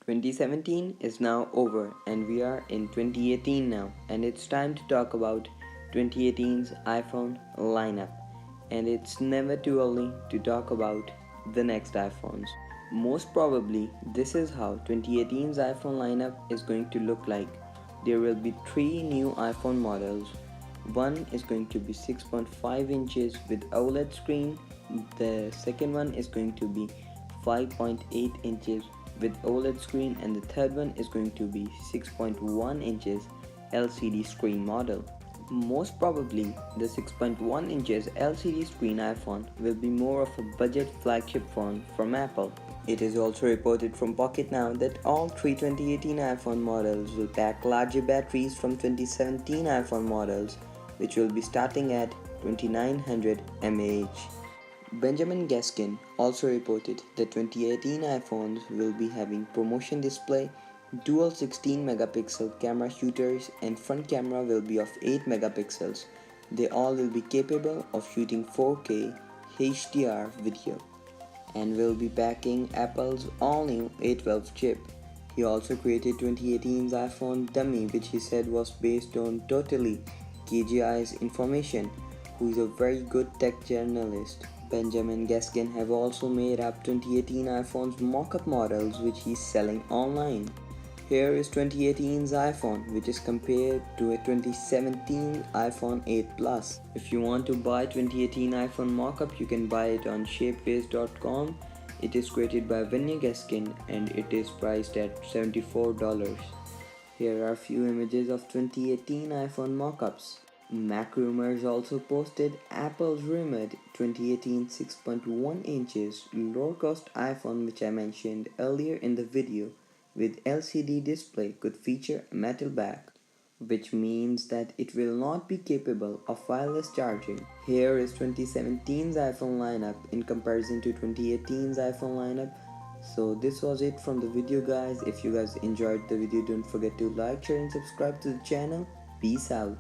2017 is now over and we are in 2018 now, and it's time to talk about 2018's iPhone lineup. And it's never too early to talk about the next iPhones. Most probably, this is how 2018's iPhone lineup is going to look like. There will be three new iPhone models. One is going to be 6.5 inches with OLED screen. The second one is going to be 5.8 inches with OLED screen, and the third one is going to be 6.1 inches LCD screen model. Most probably, the 6.1 inches LCD screen iPhone will be more of a budget flagship phone from Apple. It is also reported from Pocket Now that all three 2018 iPhone models will pack larger batteries from 2017 iPhone models, which will be starting at 2900 mAh. Benjamin Gaskin also reported that 2018 iPhones will be having promotion display, dual 16 megapixel camera shooters, and front camera will be of 8 megapixels. They all will be capable of shooting 4K HDR video and will be backing Apple's all-new A12 chip. He also created 2018's iPhone dummy, which he said was based on totally KGI's information, who is a very good tech journalist. Benjamin Gaskin have also made up 2018 iPhone's mock-up models, which he's selling online. Here is 2018's iPhone, which is compared to a 2017 iPhone 8 Plus. If you want to buy 2018 iPhone mock-up, you can buy it on shapeways.com. It is created by Benjamin Gaskin and it is priced at $74. Here are a few images of 2018 iPhone mock-ups. Mac Rumors also posted Apple's rumored 2018 6.1 inches lower-cost iPhone, which I mentioned earlier in the video, with LCD display could feature a metal back, which means that it will not be capable of wireless charging. Here is 2017's iPhone lineup in comparison to 2018's iPhone lineup. So this was it from the video, guys. If you guys enjoyed the video, don't forget to like, share and subscribe to the channel. Peace out.